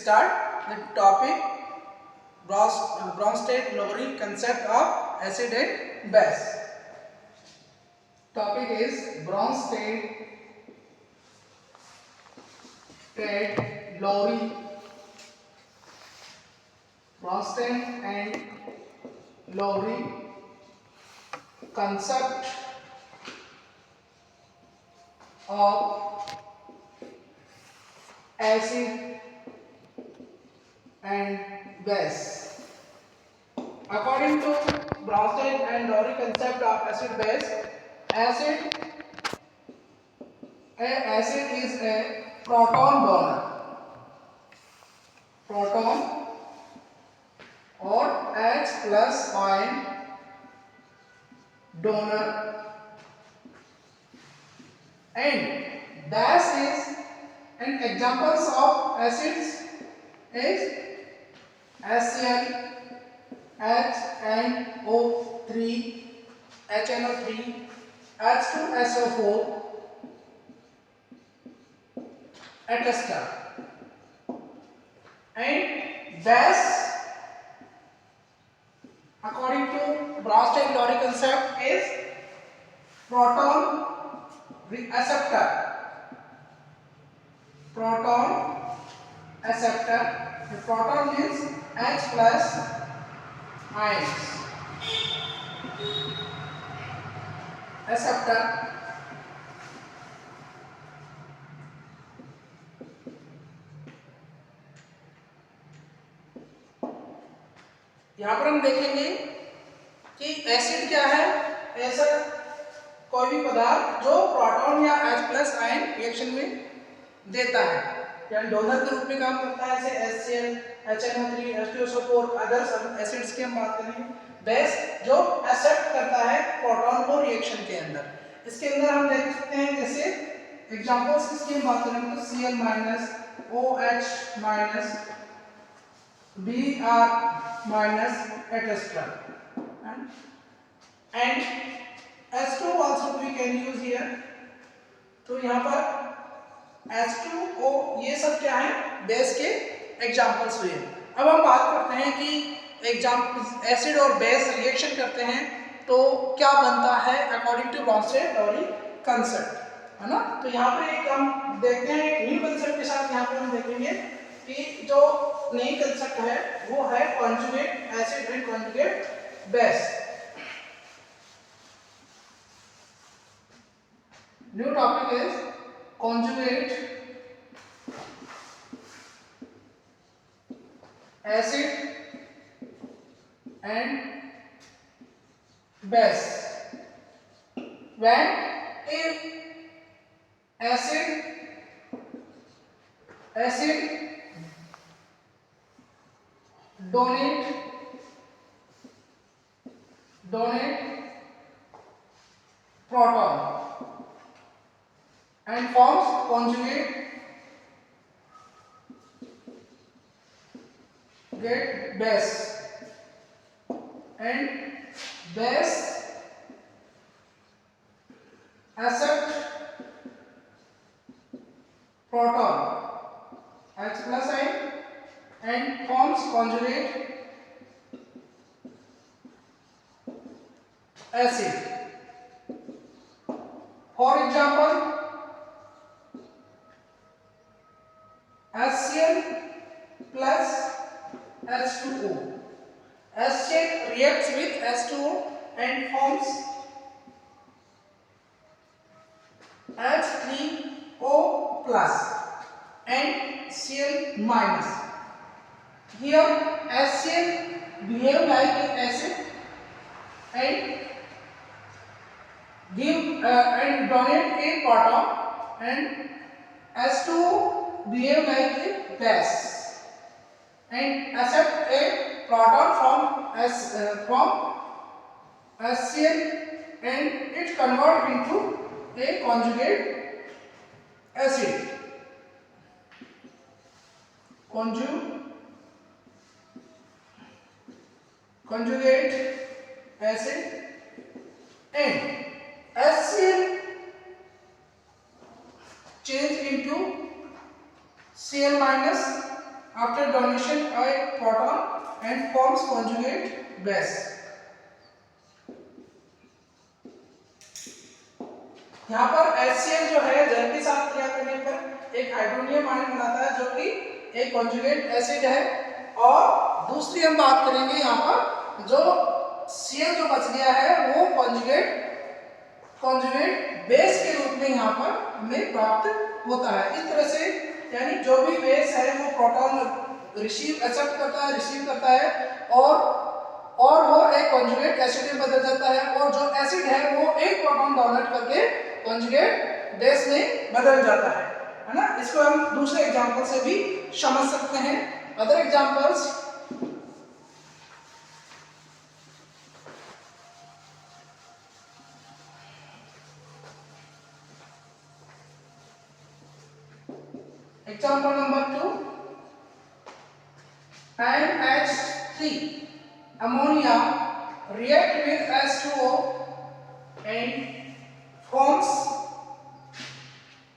Start the topic Bronsted-Lowry concept of acid and base. Topic is Bronsted-Lowry and Lowry concept of acid and base. According to Bronsted and Lowry concept of acid base, acid is a proton or H plus ion donor, and base is, and examples of acids is HCl, HNO3, H2SO4, etc. And base, according to Bronsted-Lowry concept, is proton acceptor. The proton means H plus ions. Acceptor. यहाँ पर हम देखेंगे कि acid क्या है। ऐसा कोई भी पदार्थ जो प्रोटॉन या H प्लस आयन रिएक्शन में देता है या डोनर के रूप में काम करता है, जैसे HCl, HNO3, H2SO4 others acids की हम बात करेंगे। बेस जो एक्सेप्ट करता है प्रोटॉन को रिएक्शन के अंदर। इसके अंदर हम देख सकते हैं, जैसे एग्जांपल्स इसकी हम बात करेंगे तो Cl minus, OH minus, Br minus, etc. and H2 also we can use here. तो यहाँ पर H2O ये सब क्या है, बेस के एग्जांपल्स हुए। अब हम बात करते हैं कि एसिड और बेस रिएक्शन करते हैं तो क्या बनता है अकॉर्डिंग टू ब्रॉन्स्टेड-लॉरी कंसेप्ट, है ना। तो यहाँ पे एक हम देखते हैं, न्यू कंसेप्ट के साथ यहाँ पे हम देखेंगे कि जो नई कंसेप्ट है वो है conjugate acid and conjugate base. New topic is conjugate acid and base. When if acid donate proton and forms conjugate base, and base accept proton H plus ion and forms conjugate acid. For example, HCl plus H2O. HCl reacts with H2O and forms H3O plus and Cl minus. Here HCl behave like acid and give and donate a proton, and H2O behave like a base and accept a proton from HCl, and it convert into a conjugate acid. Conjugate acid, and HCl change into Cl minus after after donation a proton and forms conjugate base. यहाँ पर HCl जो है जल के साथ क्रिया करने पर एक हाइड्रोनियम आयन बनाता है जो कि एक कॉन्जुगेट एसिड है। और दूसरी हम बात करेंगे यहाँ पर जो Cl जो बच गया है वो कॉन्जुगेट बेस के रूप में यहाँ पर हमें प्राप्त होता है। इस तरह से यानी जो भी बेस है वो प्रोटॉन एक्सेप्ट करता है, रिसीव करता है और वो एक कॉन्जुगेट एसिड में बदल जाता है और जो एसिड है वो एक प्रोटॉन डोनेट करके कॉन्जुगेट बेस में बदल जाता है ना। इसको हम दूसरे एग्जांपल से भी समझ सकते हैं। Other examples, example number 2, NH3 ammonia react with H2O and forms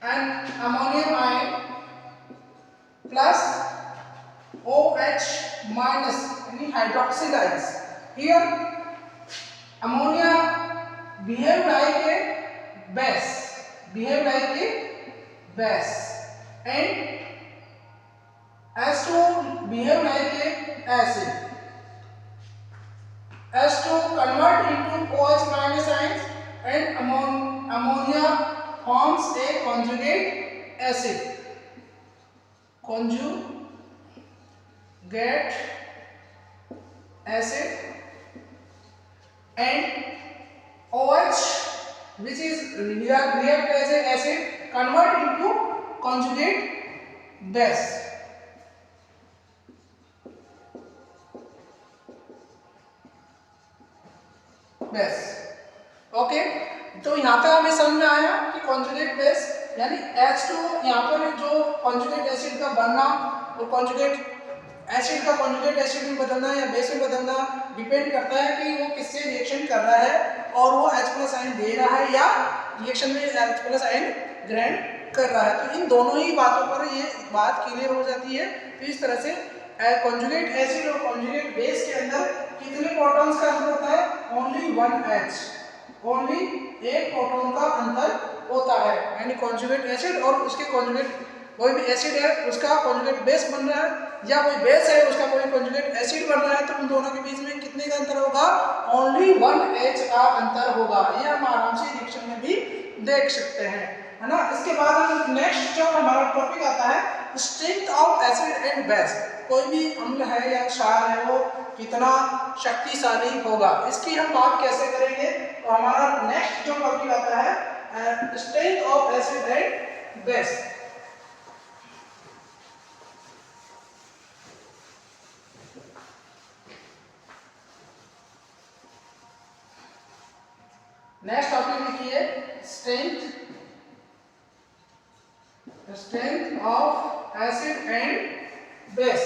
an ammonium ion plus OH minus यानी hydroxyl ions. Here ammonia behave like a base and H2O behave like a acid. H2O convert into OH minus ions and ammonia forms a conjugate acid. Conjugate acid and OH, which is react as an acid, convert into conjugate base. Okay, तो यहाँ तक हमें समझ में आया कि conjugate base यानी H2 यहाँ पर जो कॉन्जुगेट एसिड का बनना और कॉन्जुगेट एसिड का कॉन्जुगेट एसिड में बदलना या बेस में बदलना डिपेंड करता है कि वो किससे रिएक्शन कर रहा है और वो H+ आयन दे रहा है या रिएक्शन में H+ आयन ग्रहण कर रहा है। तो इन दोनों ही बातों पर ये बात क्लियर हो जाती है। तो इस तरह से कॉन्जुगेट एसिड और कॉन्जुगेट बेस के अंदर कितने प्रोटॉन्स का अंतर होता है? ओनली 1H, ओनली एक प्रोटॉन का अंतर होता है। यानी कॉन्जुगेट एसिड और उसके कॉन्जुगेट कोई भी एसिड है उसका कॉन्जुगेट बेस बन रहा है या कोई बेस है उसका कोई कॉन्जुगेट एसिड बन रहा है, तो उन दोनों के बीच में कितने का अंतर होगा? ओनली 1H का अंतर होगा। ये हम आराम से रिएक्शन में भी देख सकते हैं, है ना। इसके बाद हम नेक्स्ट जो हमारा टॉपिक आता है strength of acid and base. कोई भी अम्ल है या क्षार है वो कितना शक्तिशाली होगा, इसकी हम बात कैसे करेंगे? तो हमारा नेक्स्ट जो टॉपिक आता है strength of acid and base. Next topic लिखिए strength of acid and base.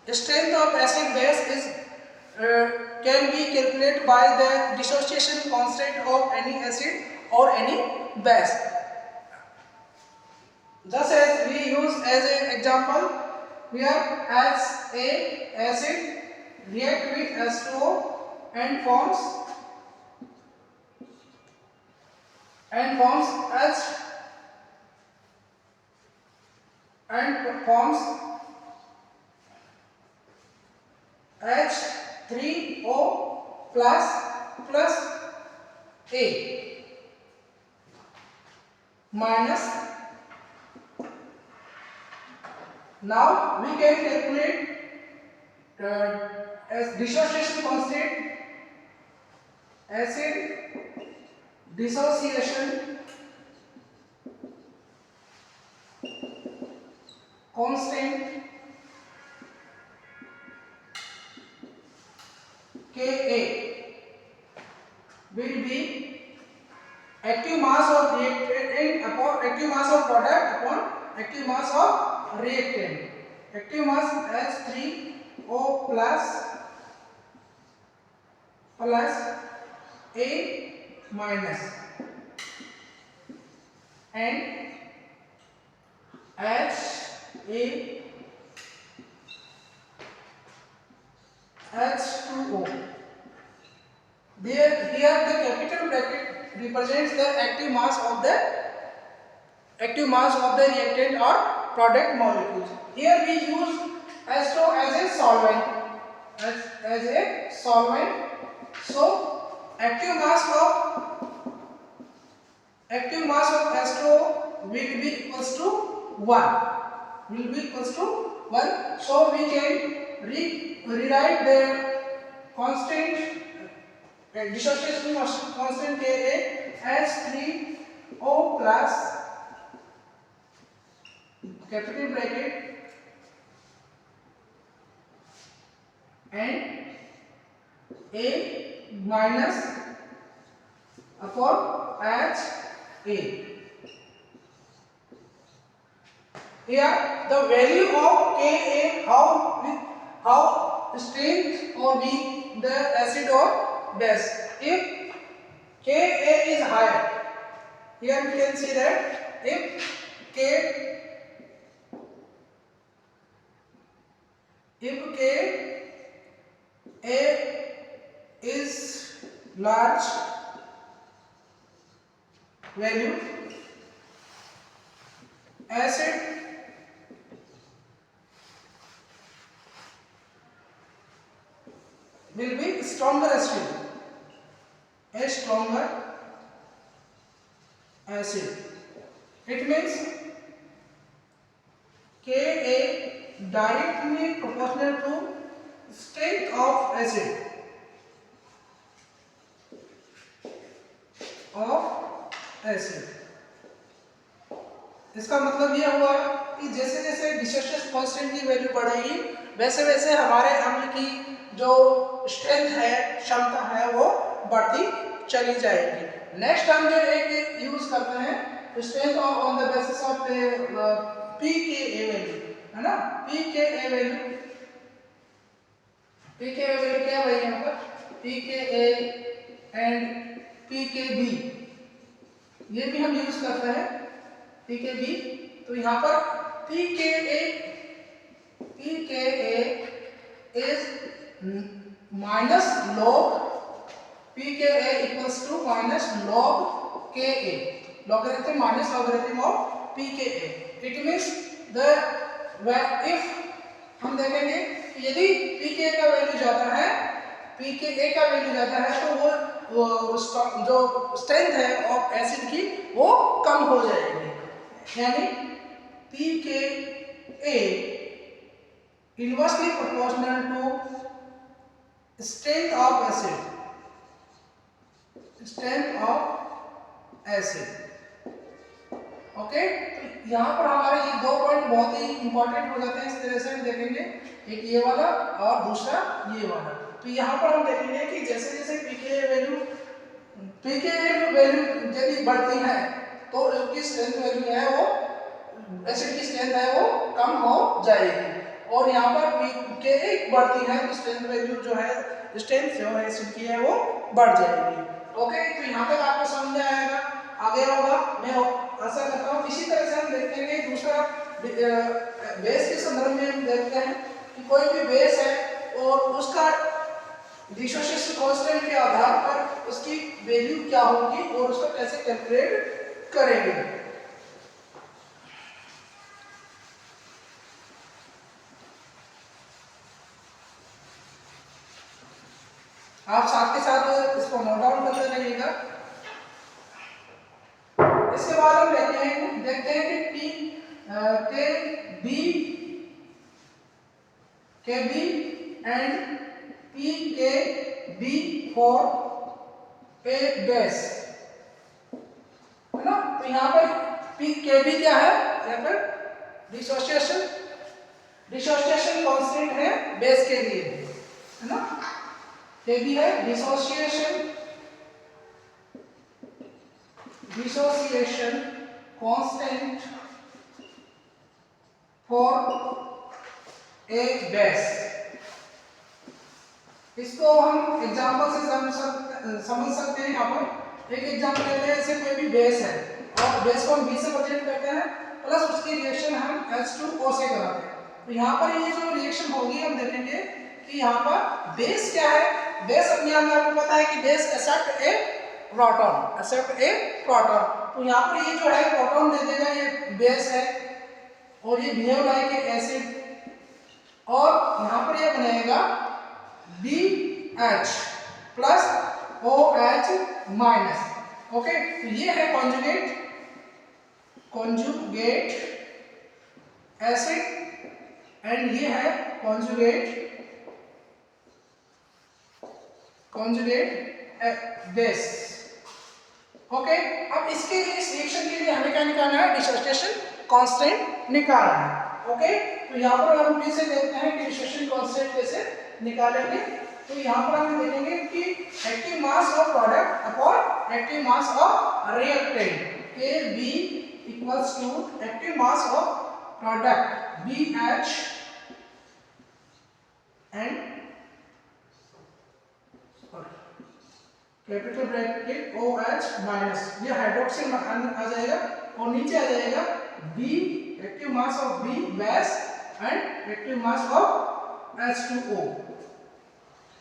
Strength of acid base is can be calculated by the dissociation constant of any acid or any base. Just as we use as an example here, as a acid react with H2O and forms H3O plus A minus. Now we can calculate as dissociation constant, acid dissociation constant Ka will be active mass of reactant upon active mass of product upon active mass of reactant. Active mass H3O plus A minus and H2O. Here the capital bracket represents the active mass of the reactant or product molecules. Here we use H2O as a solvent. So active mass of H2O will be equals to 1. So we can rewrite the constant dissociation constant Ka as H3O plus capital bracket and A minus upon H A. Here the value of Ka, how strength or weak the acid or base. If Ka is higher, here we can see that if Ka is large value, acid will be stronger acid, a stronger acid. It means Ka directly proportional to strength of acid इसका मतलब यह हुआ कि जैसे जैसे dissociation constant की value बढ़ेगी वैसे वैसे हमारे अम्ल की जो स्ट्रेंथ है, क्षमता है, वो बढ़ती चली जाएगी. नेक्स्ट हम जो एक यूज करते हैं strength on the basis of pKa value, है ना. pKa वैल्यू क्या है यहाँ पर? pKa एंड pKb ये भी हम यूज करते हैं. pKb तो यहाँ पर pKa is minus log pKa equals to minus log Ka, logarithm minus logarithm of pKa. It means if हम देखेंगे यदि pKa का वैल्यू ज्यादा है तो वो जो स्ट्रेंथ है ऑफ एसिड की वो कम हो जाएगी. यानी pKa inversely proportional to strength of acid. Okay, तो यहाँ पर हमारे ये दो पॉइंट बहुत ही इंपॉर्टेंट हो जाते हैं. इस तरह से हम देखेंगे, एक ये वाला और दूसरा ये वाला. तो यहाँ पर हम देखेंगे कि जैसे जैसे pKa वैल्यू यदि बढ़ती है तो उसकी स्ट्रेंथ वैल्यू है वो एसिड की स्ट्रेंथ है वो कम हो जाएगी. और यहाँ पर pKa बढ़ती है तो स्ट्रेंथ वैल्यू जो है स्ट्रेंथ जो है एसिड की है वो बढ़ जाएगी. ओके, तो यहाँ तक आपको समझ में आएगा, आगे होगा, मैं आशा करता हूँ. इसी तरह से हम देखेंगे दूसरा बेस के संदर्भ में हम देखते हैं कि कोई भी बेस है और उसका डिसोसिएशन कांस्टेंट के आधार पर उसकी वैल्यू क्या होगी और उसको कैसे कैलकुलेट करेंगे. आप साथ के साथ इसको नोट डाउन करते रहिएगा. इसके बाद हम देखते हैं कि KB and pKb for a base, है ना. तो यहाँ पर pKb क्या है? यहाँ पर डिसोसिएशन कांस्टेंट है बेस के लिए, है ना. Kb है dissociation constant for a base. इसको हम एग्जांपल से समझ सकते हैं। यहाँ पर एक एग्जांपल लेते हैं, जैसे कोई भी बेस है और बेस को हम बी से प्रेजेंट करते हैं, प्लस उसकी रिएक्शन हम H2O से कराते हैं। तो यहाँ पर ये जो रिएक्शन होगी हम देखेंगे कि यहाँ पर बेस क्या है। बेस अपने आप में आपको पता है कि बेस एक्सेप्ट ए प्रोटॉन, एक्सेप्ट ए प्रोटॉन। तो यहाँ पर ये जो है प्रोटॉन दे देगा, ये बेस है और ये बिहेव लाइक ए एसिड, और यहाँ पर ये बनेगा BH plus OH minus. Okay, तो ये है कॉन्जुगेट एसिड एंड ये है कॉन्जुगेट बेस। ओके, अब इसके लिए, इस रिएक्शन के लिए हमें क्या निकालना है, डिसोसिएशन कांस्टेंट निकालना है। ओके, तो यहाँ पर हम फिर से देखते हैं कि डिसोसिएशन कांस्टेंट कैसे निकालेंगे। तो यहाँ पर हम देखेंगे कि active mass of product upon active mass of reactant, Kb equals to active mass of product BH and capital bracket OH minus, ये हाइड्रोक्सिल आ जाएगा और नीचे आ जाएगा B active mass of B base and active mass of H2O।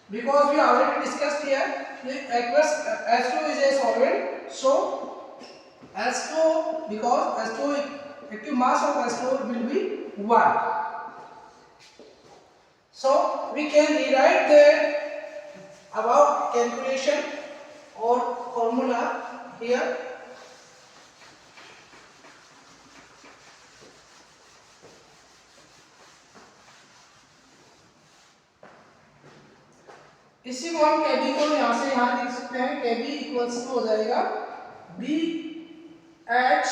Because we already discussed here the aqueous H2 is a solvent, so H2, because H2 active mass of H2 will be 1, so we can rewrite the above calculation or formula here. इसी को हम Kb को यहाँ से यहाँ लिख सकते हैं, Kb इक्वल्स टू हो जाएगा BH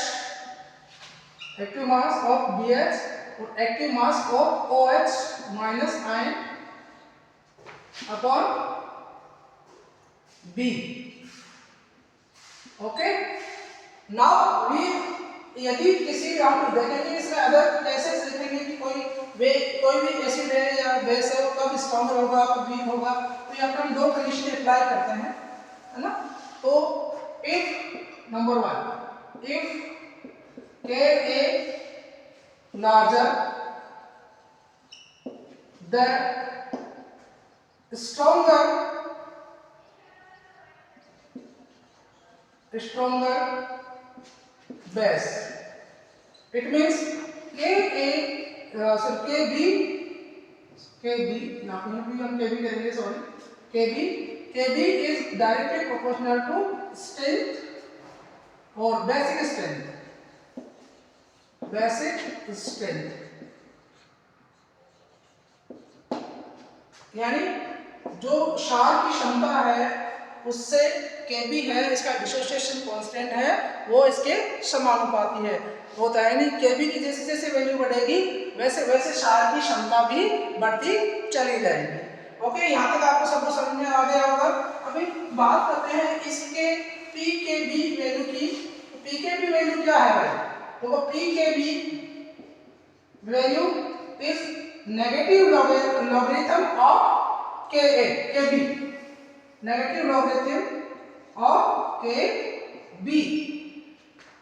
active mass of BH और active mass of OH minus ion upon B। Okay, now we, यदि किसी हम देखेंगे इसमें अदर केसेस देखेंगे कि कोई भी एसिड है या बेस है, वो कब स्ट्रॉन्गर होगा कब वीक होगा, तो यहाँ पर हम दो कंडीशन अप्लाई करते हैं, है ना। तो if number 1, if Ka larger the stronger base, it means Kb यहाँ पे भी हम Kb करेंगे, sorry, Kb is directly proportional to strength और basic strength, यानी जो क्षार की क्षमता है उससे Kb है, इसका डिसोसिएशन कांस्टेंट है, वो इसके समानुपाती है। होता है नहीं, Kb की जैसे जैसे वैल्यू बढ़ेगी वैसे वैसे क्षार की क्षमता भी बढ़ती चली जाएगी। ओके, यहाँ तक आपको सब कुछ समझ में आ गया होगा। अभी बात करते हैं इसके Pkb वैल्यू की। Pkb वैल्यू क्या है भाई? तो Pkb value is negative logarithm of Kb, negative logarithm of Kb।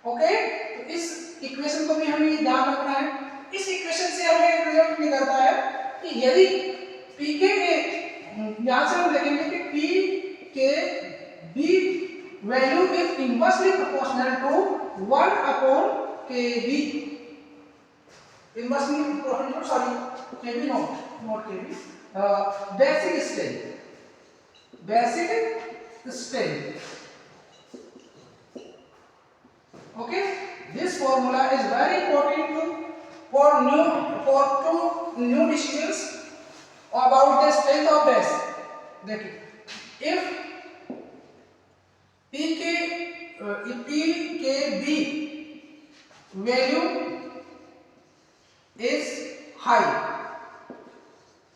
Okay, तो इस इक्वेशन को भी हमें ध्यान रखना है। इस इक्वेशन से हमें रिजल्ट निकलता है कि यदि Pk, यहाँ से हम देखेंगे कि Pkb value is inversely proportional to 1 upon Kb, inversely proportional, sorry Kb not Kb, basic strength। Okay, this formula is very important for two new decisions about the strength of base. देखिए, if Pkb value is high,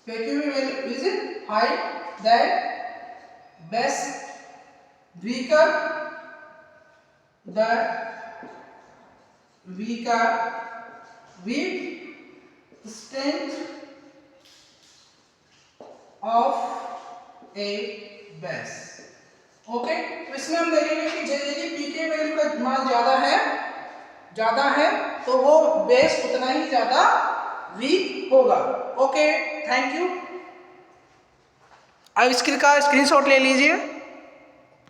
Pkb value is high, then base weaker, the V का weak strength of a base. Okay, तो इसमें हम देखेंगे कि यदि P के value का मान ज्यादा है तो वो बेस उतना ही ज्यादा वीक होगा। Okay, thank you. अब इसका स्क्रीनशॉट ले लीजिए।